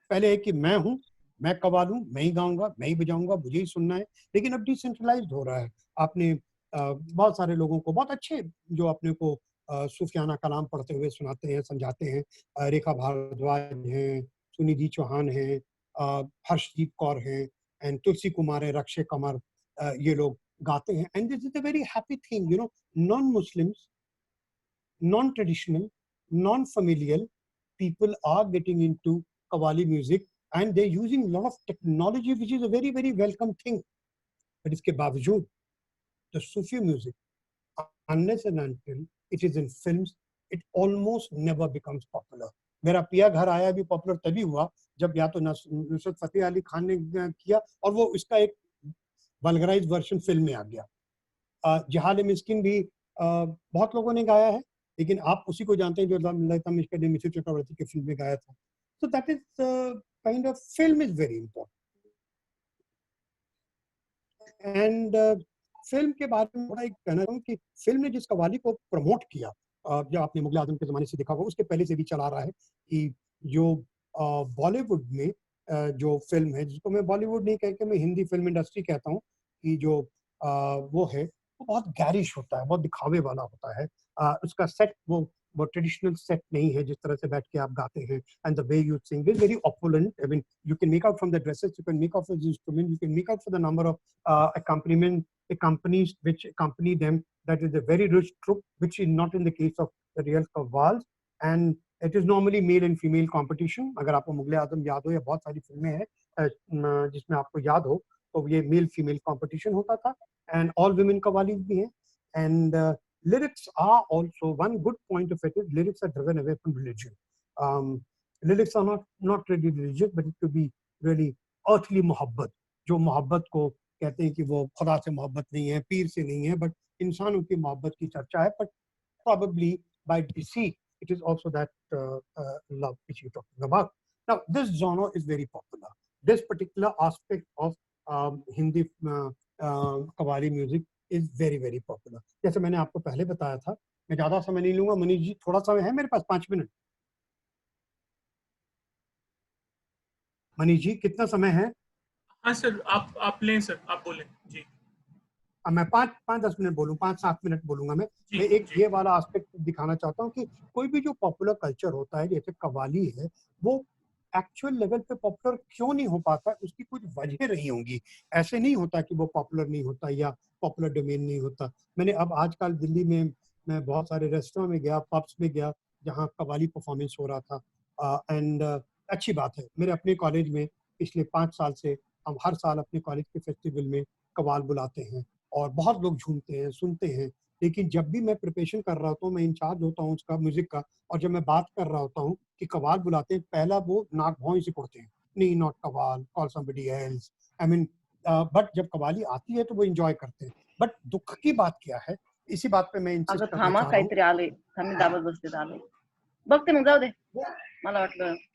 Speaker 2: पहले है कि मैं हूँ, मैं कव्वाल हूँ, मैं ही गाऊंगा, मैं ही बजाऊंगा, मुझे ही सुनना है। लेकिन अब डिसेंट्रलाइज हो रहा है। आपने बहुत सारे लोगों को, बहुत अच्छे जो अपने को सूफियाना कलाम पढ़ते हुए सुनाते हैं, समझाते हैं, रेखा भारद्वाज हैं, सुनिधि चौहान हैं, हर्षदीप कौर हैं, एंड तुलसी कुमार है, रक्षे कमर, ये लोग गाते हैं। And this is a very happy thing, you know, non Muslims, non traditional, non familial people are getting into Qawwali music and they're using a lot of technology, which is a very, very welcome thing. But इसके बावजूद the Sufi music, unless and until it is in films, it almost never becomes popular. मेरा पिया घर आया भी popular तभी हुआ जब या तो नुसरत फतेह अली खान ने किया और वो इसका एक वल्गराइज वर्जन फिल्म में आ गया। जहाल मिस्किन भी बहुत लोगों ने गाया है, लेकिन आप उसी को जानते हैं जो लता मंगेशकर ने मिथुन चक्रवर्ती की फिल्म में गाया था। So that is kind of film is very important. And film के बारे में थोड़ा एक कहना चाहूँ कि फिल्म ने जिस कव्वाली को प्रमोट किया, जो आपने मुगल आजम के ज़माने से देखा होगा, उसके पहले से भी चला रहा है कि जो बॉलीवुड में जो फिल्म है, जिसको मैं बॉलीवुड नहीं कह के मैं हिंदी फिल्म इंडस्ट्री कहता हूँ, कि जो वो है वो बहुत गैरिश होता है, बहुत दिखावे वाला होता है। उसका सेट वो ट्रेडिशनल सेट नहीं है जिस तरह से बैठ के आप गाते हैं। And the way you sing is very opulent. I mean you can make out from the dresses, you can make out from the instrument, you can make out for the number of accompanies which accompany them. That is a very rich troupe, which is not in the case of the real qawwals. And it is normally male and female competition. अगर आपको मुगल आजम याद हो या बहुत सारी फिल्में हैं जिसमें आपको याद हो, तो ये मेल फीमेल कंपटीशन होता था। एंड ऑल वुमेन कव्वालीज भी हैं। And lyrics are also one good point of it is lyrics are driven away from religion. Lyrics are not really religious, but it could be really earthly मोहब्बत, जो मोहब्बत को कहते हैं कि वो खुदा से मोहब्बत नहीं है, पीर से नहीं है, बट इंसानों की मोहब्बत की चर्चा है। But probably by deceit it is also that love which you're talking about. Now this genre is very popular. This particular aspect of Hindi qawwali music is very, very popular. जैसे मैंने आपको पहले बताया था, मैं ज्यादा समय नहीं लूंगा। मनीष जी, थोड़ा समय है मेरे पास, 5 मिनट। मनीष जी, कितना समय है?
Speaker 1: हाँ सर, आप लें सर, आप बोलें जी।
Speaker 2: अब मैं 5-10 मिनट बोलूँ, 5-7 मिनट बोलूंगा मैं एक ये वाला एस्पेक्ट दिखाना चाहता हूँ कि कोई भी जो पॉपुलर कल्चर होता है, जैसे कव्वाली है, वो एक्चुअल लेवल पे पॉपुलर क्यों नहीं हो पाता, उसकी कुछ वजह रही होंगी। ऐसे नहीं होता कि वो पॉपुलर नहीं होता या पॉपुलर डोमेन नहीं होता। मैंने अब आजकल दिल्ली में मैं बहुत सारे रेस्टोरेंट में गया, पब्स में गया, जहाँ कव्वाली परफॉर्मेंस हो रहा था। एंड अच्छी बात है। मेरे अपने कॉलेज में पिछले 5 साल से हम हर साल अपने कॉलेज के फेस्टिवल में कव्वाल बुलाते हैं और बहुत लोग झूमते हैं, सुनते हैं। लेकिन जब भी मैं प्रिपरेशन कर रहा होता हूँ, मैं इंचार्ज होता हूँ उसका म्यूजिक का, और जब मैं बात कर रहा होता हूँ कि कव्वाल बुलाते हैं, पहला वो नाक भौं से पढ़ते हैं, नहीं not qawwal, call somebody else. I mean but जब कव्वाली आती है तो वो एंजॉय करते हैं। बट दुख की बात क्या है, इसी बात पे मैं इंसिस्ट करना चाह रहा हूँ।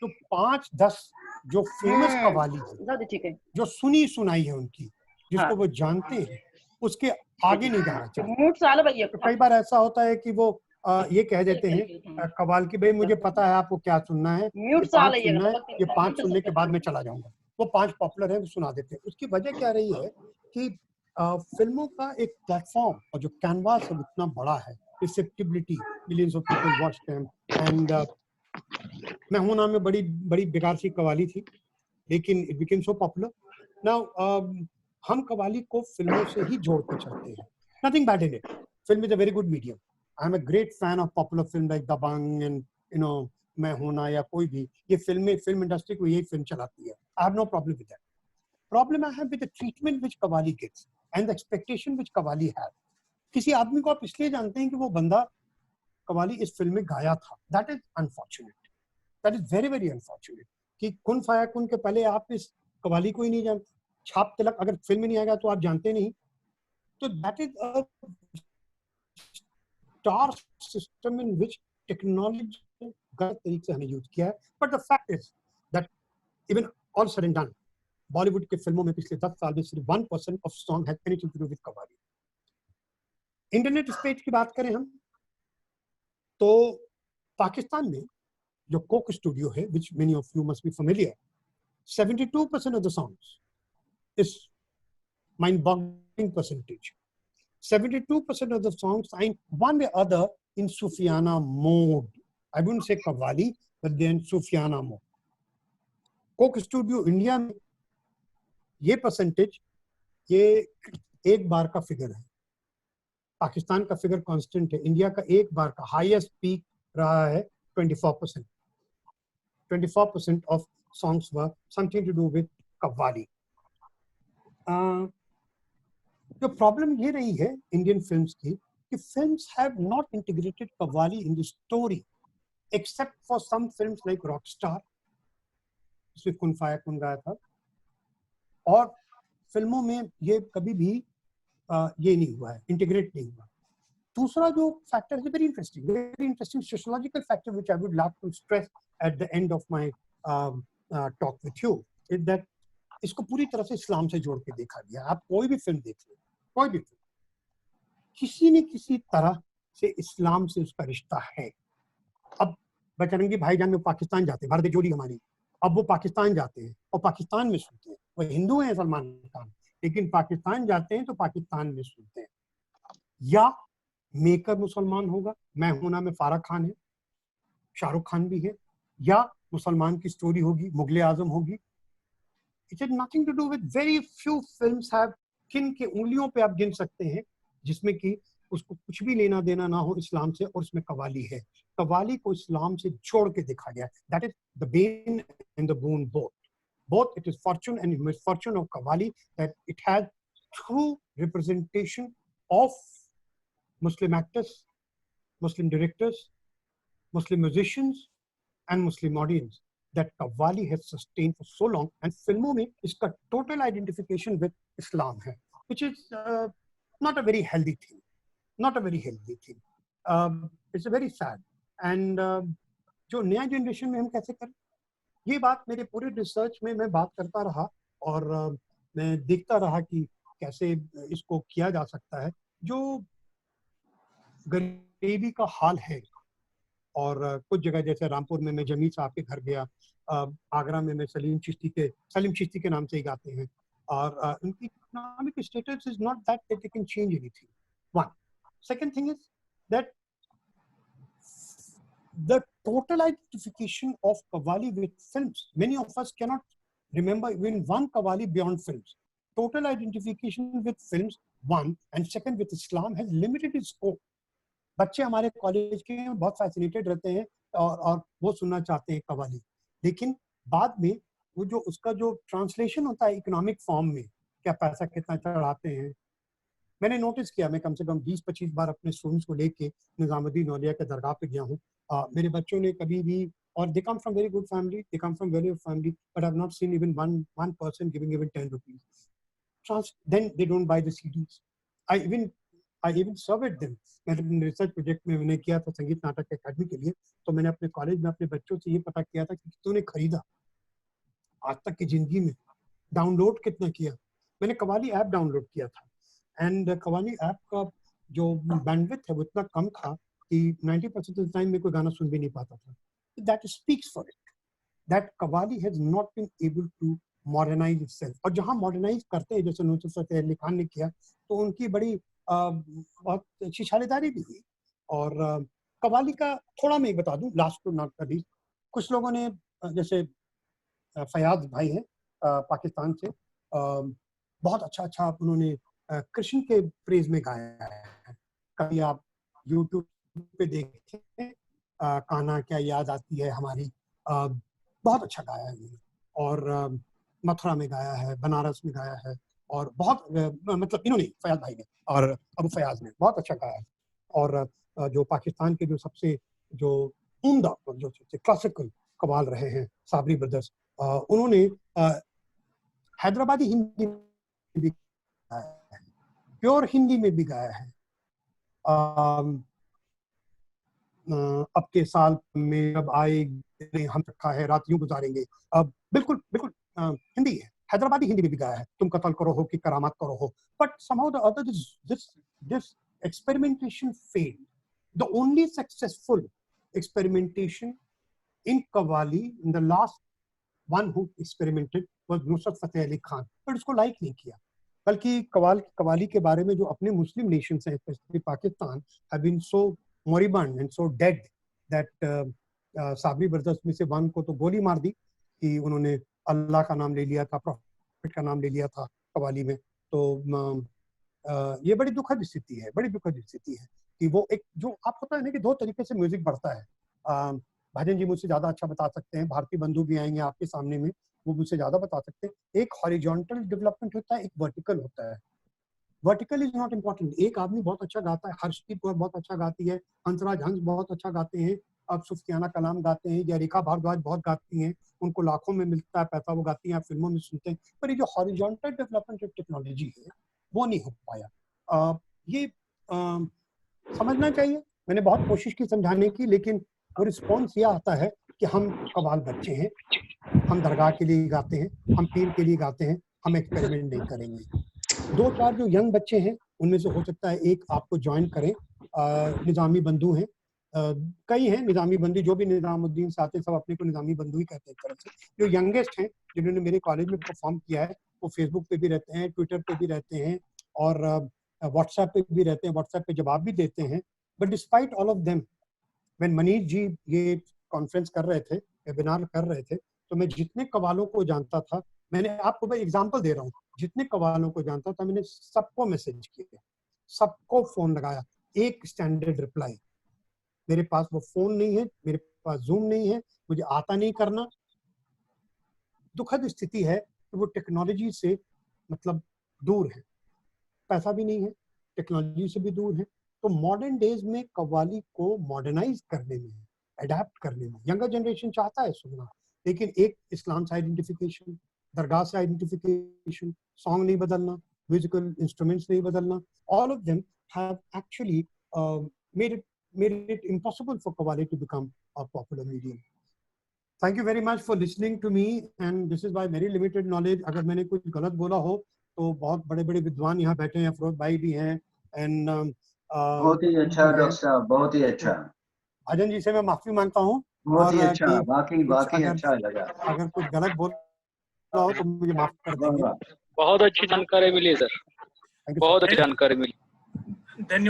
Speaker 2: तो 5-10 जो फेमस कवाली है,
Speaker 3: जाओ दे, ठीक है।
Speaker 2: जो सुनी सुनाई है उनकी, जिसको
Speaker 3: हाँ।
Speaker 2: वो जानते हैं, उसके आगे नहीं जाना चाहते।
Speaker 3: मूड साल भैया
Speaker 2: तो कई बार ऐसा होता है कि वो ये कह देते हैं कव्वाल की, भाई मुझे पता है आपको क्या सुनना है,
Speaker 3: म्यूट
Speaker 2: ये
Speaker 3: साल
Speaker 2: 5
Speaker 3: है,
Speaker 2: सुनना है, ये 5 सुनने के बाद मैं चला जाऊंगा। वो 5 पॉपुलर है, वो सुना देते हैं। उसकी वजह क्या रही है कि फिल्मों का एक प्लेटफॉर्म और जो कैनवास है इतना बड़ा है, receptibility, millions of people watch them. And मैं हूं नाम में बड़ी बड़ी बेकार सी कव्वाली थी, लेकिन it became so popular. Now हम कव्वाली को फिल्मों से ही जोड़ के चलते हैं, nothing bad in it. Film is a very good medium. I am a great fan of popular film like Dabangg and you know मैं हूं ना, या कोई भी, ये फिल्म इंडस्ट्री को यही फिल्म चलाती है। I have no problem with that. Problem I have with the treatment which qawwali gets and the expectation which qawwali has. किसी आदमी को आप इसलिए जानते हैं कि वो बंदा कव्वाली इस फिल्म में गाया था, that is unfortunate, that is very very unfortunate. कि कुन फाया कुन के पहले आप इस कव्वाली को ही नहीं जानते। छाप तिलक अगर फिल्म में नहीं आएगा तो आप जानते नहीं, तो that is a star system in which technology गलत तरीके से हमें यूज किया है। But the fact is that even all said and done, Bollywood के फिल्मों में पिछले 10 साल में सिर्फ 1% of song has anything to do with qawwali. Internet space की बात करें हम, तो पाकिस्तान में जो कोक स्टूडियो है, which many of you must be familiar, 72% of the songs is mind-boggling percentage. 72% of the songs signed one way or other in Sufiana mode. I wouldn't say Qawwali, but then Sufiana mode. Coke studio India में ये percentage, ये एक बार का figure है। पाकिस्तान का figure constant है, India का एक बार का हाईएस्ट पीक रहा है 24%. 24% of songs were something to do with qawwali. जो प्रॉब्लम ये रही है इंडियन फिल्म्स की कि films have not integrated qawwali in the story, except for some films like Rockstar, जिसमें कुन फाया कुन गाया था। और फिल्मों में ये कभी भी ये नहीं हुआ है, इंटीग्रेट नहीं हुआ। दूसरा जो फैक्टर है very interesting sociological factor which I would like to stress at the end of my talk with you is that इसको पूरी तरह से इस्लाम से जोड़ के देखा गया। आप कोई भी फिल्म देख लें, कोई भी फिल्म, किसी न किसी तरह से इस्लाम से उसका रिश्ता है। अब बजरंगी भाईजान में पाकिस्तान जाते हैं, भारत जोड़ी हमारी, अब वो पाकिस्तान जाते हैं और पाकिस्तान में सुनते हैं। वो हिंदू हैं सलमान खान, लेकिन पाकिस्तान जाते हैं तो पाकिस्तान में सुनते हैं। या मेकर मुसलमान होगा, मैं हूं ना में फारा खान है, शाहरुख खान भी है, या मुसलमान की स्टोरी होगी, मुगले आजम होगी। It has nothing to do with, very few films have, किन के उंगलियों पे आप गिन सकते हैं जिसमें कि उसको कुछ भी लेना देना ना हो इस्लाम से, और उसमें कव्वाली है। कव्वाली को इस्लाम से जोड़ के देखा गया है। That is the Ben and the bone both it is fortune and misfortune of Qawwali that it has true representation of Muslim actors, Muslim directors, Muslim musicians and Muslim audience that Qawwali has sustained for so long, and फिल्मों में इसका total identification with Islam है, which is not a very healthy thing, not a very healthy thing. It's a very sad and जो नया generation में हम कैसे करें, ये बात मेरे पूरे रिसर्च में मैं बात करता रहा और मैं देखता रहा कि कैसे इसको किया जा सकता है। जो गरीबी का हाल है, और कुछ जगह जैसे रामपुर में मैं जमीर साहब के घर गया, आगरा में मैं सलीम चिश्ती के नाम से ही गाते हैं, और उनकी economic status is not that they can change anything. One second thing is that the total identification of Qawwali with films, many of us cannot remember even one Qawwali beyond films. Total identification with films, one, and second with Islam has limited its scope. बच्चे हमारे college के बहुत fascinated रहते हैं और वो सुनना चाहते हैं कव्वाली, लेकिन बाद में वो जो उसका जो ट्रांसलेशन होता है इकोनॉमिक फॉर्म में, क्या पैसा कितना चढ़ाते हैं। मैंने नोटिस किया, मैं कम से कम 20-25 बार अपने स्टूडेंट्स को लेके निजामुद्दीन औलिया के दरगाह पे गया हूँ। मेरे बच्चों ने कभी भी, और they come from very good family, they come from very family, but I have not seen even one person giving even 10 rupees. Then they don't buy the CDs. I even surveyed them. मैंने अपने research project में मैंने किया था संगीत नाटक अकादमी के लिए, तो मैंने अपने कॉलेज में अपने बच्चों से ये पता किया था कि तूने खरीदा। आज तक की जिंदगी में। डाउनलोड कितना किया, मैंने कव्वाली ऐप डाउनलोड किया था एंड कव्वाली ऐप का जो बैंडविड्थ है वो इतना कम था कि 90% ऑफ द टाइम में कोई गाना सुन भी नहीं पाता था। That speaks for it that qawwali has not been able to modernise itself. और जहां मॉडर्नाइज करते हैं जैसे नुसरत फतेह अली खान ने किया, तो उनकी बड़ी बहुत अच्छी छालेदारी भी हुई। और कव्वाली का थोड़ा मैं बता दूं, लास्ट टू नॉट लीस्ट, कुछ लोगों ने जैसे फयाज भाई हैं पाकिस्तान से, बहुत अच्छा उन्होंने कृष्ण के प्रेज में गाया है। कभी आप यूट्यूब पे देखें, कान्हा क्या याद आती है हमारी, बहुत अच्छा गाया है उन्होंने। और मथुरा में गाया है, बनारस में गाया है, और बहुत मतलब इन्होंने, फयाज भाई ने और अबू फयाज ने बहुत अच्छा गाया है। और जो पाकिस्तान के जो सबसे जो उम्दा जो क्लासिकल कव्वाल रहे हैं साबरी ब्रदर्स, उन्होंने हैदराबादी हिंदी में भी गाया है, प्योर हिंदी में भी गाया है। अब के साल में जब आए हम रखा है रात यूं गुजारेंगे, अब बिल्कुल बिल्कुल हिंदी है, हैदराबादी हिंदी में भी गाया है, तुम कत्ल करो हो कि करामात करो हो। But somehow the other this experimentation failed. The only successful experimentation in Qawwali, in the last one who experimented was Nusrat Fateh Ali Khan, but उसको लाइक नहीं किया। बल्कि कव्वाली के बारे में जो अपने मुस्लिम नेशंस हैं, specially Pakistan, have been so moribund and so dead that Sabri brothers में से वन को तो गोली मार दी कि उन्होंने अल्लाह का नाम ले लिया था, प्रॉफिट का नाम ले लिया था कव्वाली में। तो ये बड़ी दुखद स्थिति है, बड़ी दुखद स्थिति है कि वो एक जो आप होता है ना कि दो तरीके से म्यूजिक बढ़ता है। भजन जी मुझसे ज्यादा अच्छा बता सकते हैं, भारतीय बंधु भी आएंगे आपके सामने में, वो मुझसे ज्यादा बता सकते हैं। एक हॉरिजॉन्टल डेवलपमेंट होता है, एक वर्टिकल होता है। Vertical is not important. एक आदमी बहुत अच्छा गाता है, हर्षदीप कौर बहुत अच्छा गाती है, हंसराज हंस बहुत अच्छा गाते हैं, अब सुफियाना कलाम गाते हैं, या रेखा भारद्वाज बहुत गाती हैं, उनको लाखों में मिलता है पैसा, वो गाती हैं, आप फिल्मों में सुनते हैं। पर ये जो हॉरिजॉन्टल डेवलपमेंट ऑफ टेक्नोलॉजी है वो नहीं हो पाया। ये समझना चाहिए। मैंने बहुत कोशिश की समझाने की, लेकिन वो रिस्पॉन्स ये आता है कि हम कव्वाल बच्चे हैं, हम दरगाह के लिए गाते हैं, हम पीर के लिए गाते हैं, हम एक्सपेरिमेंट नहीं करेंगे। दो चार जो यंग बच्चे हैं उनमें से हो सकता है एक आपको ज्वाइन करें। निज़ामी बंधु हैं, कई हैं निज़ामी बंधु, जो भी निज़ामुद्दीन से आते हैं सब अपने को निज़ामी बंधु ही कहते हैं एक तरह से। जो यंगेस्ट हैं जिन्होंने मेरे कॉलेज में परफॉर्म किया है, वो फेसबुक पे भी रहते हैं, ट्विटर पे भी रहते हैं, और व्हाट्सएप पे भी रहते हैं, व्हाट्सएप पे जवाब भी देते हैं। But despite all of them, when Manish ji ये कॉन्फ्रेंस कर रहे थे, वेबिनार कर रहे थे, तो मैं जितने कव्वालों को जानता था, मैंने आपको भाई एग्जांपल दे रहा हूँ, जितने कव्वालों को जानता था मैंने सबको मैसेज किया, सबको फोन लगाया, एक स्टैंडर्ड रिप्लाई। मेरे पास वो फोन नहीं है, मेरे पास जूम नहीं है, मुझे आता नहीं करना। दुखद स्थिति है कि वो टेक्नोलॉजी से मतलब दूर है, पैसा भी नहीं है, टेक्नोलॉजी से भी दूर है। तो मॉडर्न डेज में कव्वाली को मॉडर्नाइज करने में, अडेप्ट करने में यंगर जनरेशन चाहता है सुनना, लेकिन एक इस्लाम से आइडेंटिफिकेशन, दरगाह से आइडेंटिफिकेशन, सॉन्ग नहीं बदलना, म्यूजिकल इंस्ट्रूमेंट्स नहीं बदलना, all of them have actually made it impossible for Qawwali to become a popular medium. Thank you very much for listening to me, and this is my very limited knowledge. अगर मैंने कुछ गलत बोला हो तो बहुत बड़े बड़े विद्वान यहाँ बैठे हैं, अफरोज भाई भी हैं, एंड
Speaker 4: बहुत ही अच्छा डॉक्टर साहब, बहुत ही अच्छा।
Speaker 2: अजन जी से मैं माफी मांगता हूँ,
Speaker 4: बहुत ही
Speaker 2: और
Speaker 4: अच्छा, बाकी अच्छा लगा।
Speaker 2: अगर कुछ गलत बोला हो तो मुझे माफ कर दीजिए।
Speaker 3: बहुत अच्छी जानकारी मिली सर, बहुत अच्छी जानकारी मिली।
Speaker 1: धन्यवाद।